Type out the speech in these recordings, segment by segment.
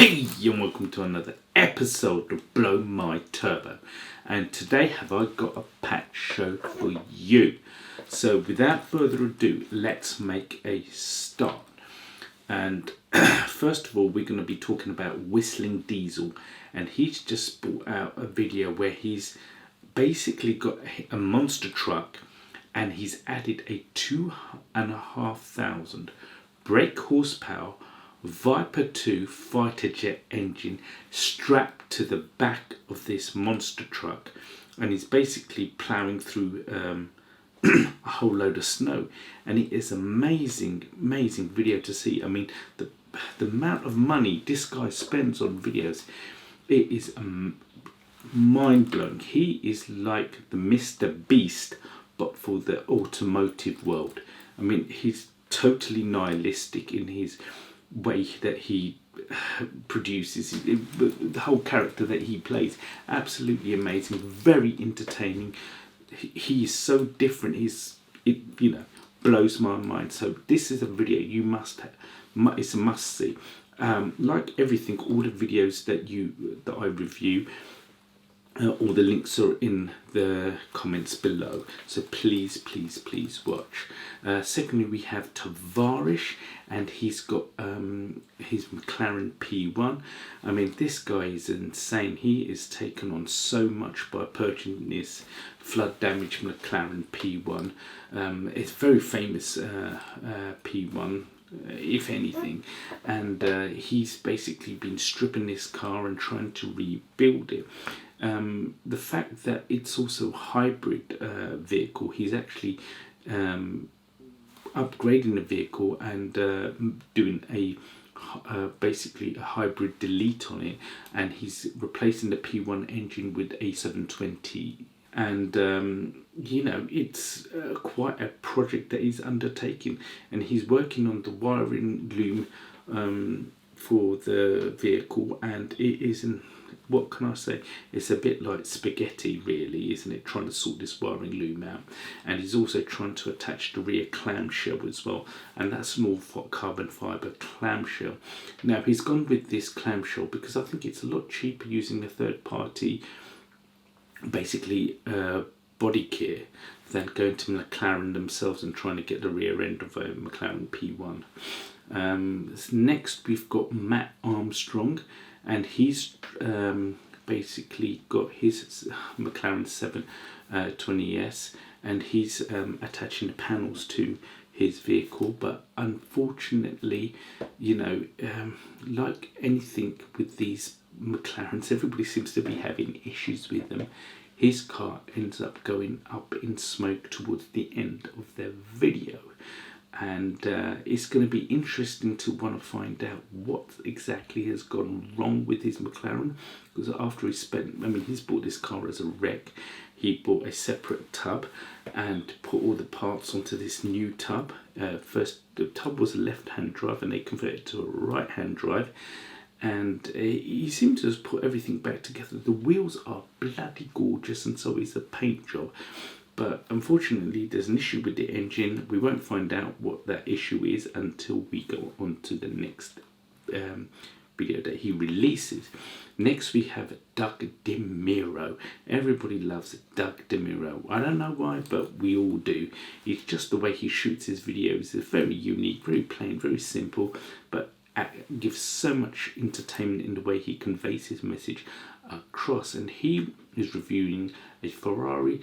Hey, and welcome to another episode of Blow My Turbo. And today have I got a patch show for you. So without further ado, let's make a start. And first of all, we're going to be talking about Whistlindiesel. And he's just brought out a video where he's basically got a monster truck and he's added a 2,500 brake horsepower Viper 2 fighter jet engine strapped to the back of this monster truck, and he's basically ploughing through a whole load of snow, and it is amazing video to see. I mean, the amount of money this guy spends on videos, it is mind-blowing. He is like the Mr. Beast but for the automotive world. I mean, he's totally nihilistic in his way that he produces, the whole character that he plays. Absolutely amazing, very entertaining. He is so different. It blows my mind. So this is a video you must have. It's a must see. Like everything, all the videos that I review, all the links are in the comments below, so please watch. Secondly, we have Tavaresh, and he's got his McLaren P1. I mean, this guy is insane. He is taken on so much by purchasing this flood damaged McLaren P1. It's very famous P1, if anything, and he's basically been stripping this car and trying to rebuild it. The fact that it's also a hybrid vehicle, he's actually upgrading the vehicle and doing basically a hybrid delete on it, and he's replacing the P1 engine with a 720, and it's quite a project that he's undertaking, and he's working on the wiring loom for the vehicle, and it isn't, what can I say, it's a bit like spaghetti really, isn't it, trying to sort this wiring loom out. And he's also trying to attach the rear clamshell as well, and that's an all carbon fibre clamshell. Now he's gone with this clamshell because I think it's a lot cheaper using a third party basically body kit than going to McLaren themselves and trying to get the rear end of a McLaren P1. Next we've got Matt Armstrong, and he's basically got his McLaren 720S, and he's attaching the panels to his vehicle, but unfortunately, like anything with these McLarens, everybody seems to be having issues with them. His car ends up going up in smoke towards the end of their video, and it's going to be interesting to want to find out what exactly has gone wrong with his McLaren, because after he's bought this car as a wreck. He bought a separate tub and put all the parts onto this new tub. First, the tub was a left-hand drive and they converted it to a right-hand drive, and he seemed to just put everything back together. The wheels are bloody gorgeous, and so is the paint job. But unfortunately, there's an issue with the engine. We won't find out what that issue is until we go on to the next video that he releases. Next, we have Doug Demuro. Everybody loves Doug Demuro. I don't know why, but we all do. It's just the way he shoots his videos. It's very unique, very plain, very simple, but gives so much entertainment in the way he conveys his message across. And he is reviewing a Ferrari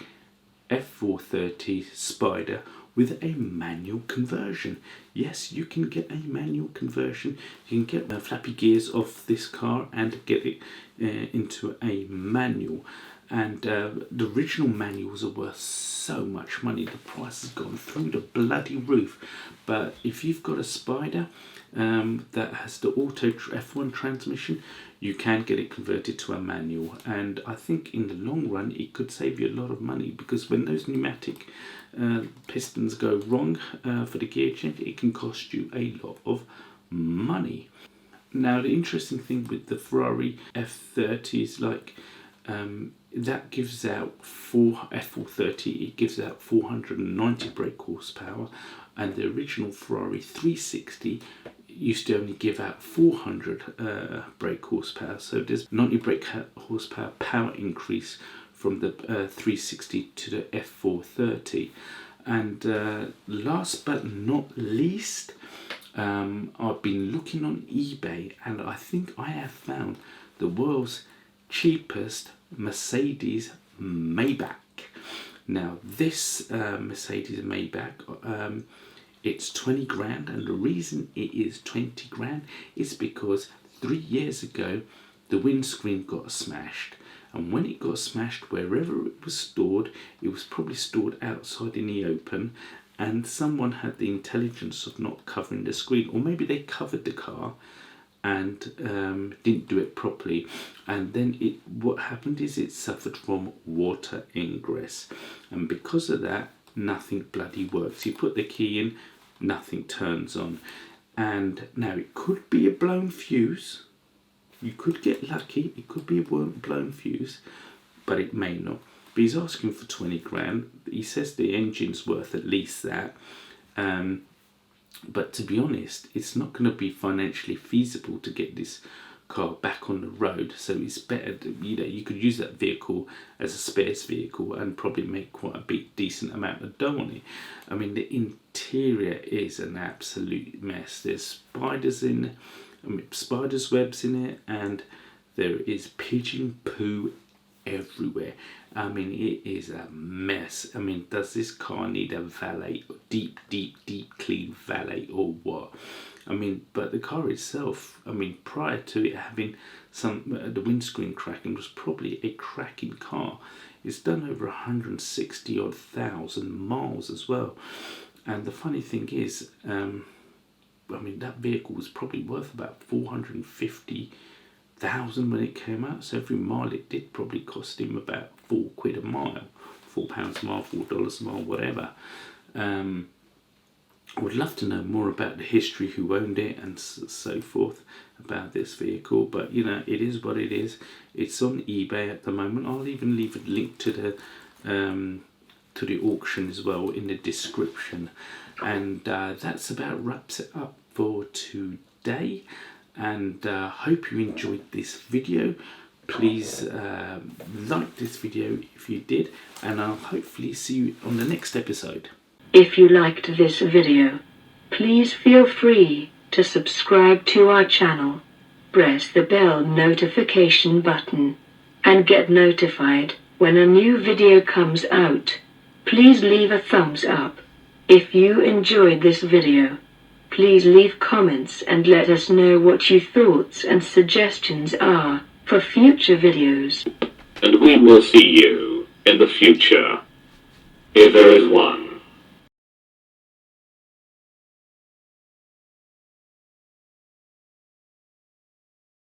F430 Spider with a manual conversion. Yes, you can get a manual conversion. You can get the flappy gears off this car and get it into a manual. And the original manuals are worth so much money. The price has gone through the bloody roof. But if you've got a Spider that has the auto F1 transmission, you can get it converted to a manual, and I think in the long run it could save you a lot of money, because when those pneumatic pistons go wrong for the gear change, it can cost you a lot of money. Now the interesting thing with the Ferrari F30 is that gives out F430, it gives out 490 brake horsepower, and the original Ferrari 360 used to only give out 400 brake horsepower, so there's 90 brake horsepower power increase from the 360 to the F430. And last but not least, I've been looking on eBay, and I think I have found the world's cheapest Mercedes Maybach. Now this Mercedes Maybach, it's 20 grand, and the reason it is 20 grand is because 3 years ago the windscreen got smashed, and when it got smashed, wherever it was probably stored outside in the open, and someone had the intelligence of not covering the screen, or maybe they covered the car and didn't do it properly, and then what happened is it suffered from water ingress, and because of that nothing bloody works. You put the key in, nothing turns on. And now it could be a blown fuse, you could get lucky, it could be a blown fuse, but it may not. But he's asking for 20 grand. He says the engine's worth at least that. But to be honest, it's not going to be financially feasible to get this car back on the road. So it's better, you could use that vehicle as a spares vehicle and probably make quite a big decent amount of dough on it. I mean, the interior is an absolute mess. There's spiders webs in it, and there is pigeon poo everywhere. I mean, it is a mess. I mean, does this car need a valet, deep clean valet, or what? I mean, but the car itself, I mean, prior to it having the windscreen cracking, was probably a cracking car. It's done over 160 odd thousand miles as well. And the funny thing is, I mean, that vehicle was probably worth about 450,000 when it came out. So every mile it did probably cost him about £4 a mile, £4 a mile, $4 a mile, whatever. I would love to know more about the history, who owned it, and so forth about this vehicle. But it is what it is. It's on eBay at the moment. I'll even leave a link to the auction as well in the description. And that's about wraps it up for today. And hope you enjoyed this video. Please like this video if you did, and I'll hopefully see you on the next episode. If you liked this video, please feel free to subscribe to our channel, press the bell notification button, and get notified when a new video comes out. Please leave a thumbs up. If you enjoyed this video, please leave comments and let us know what your thoughts and suggestions are for future videos. And we will see you in the future, if there is one.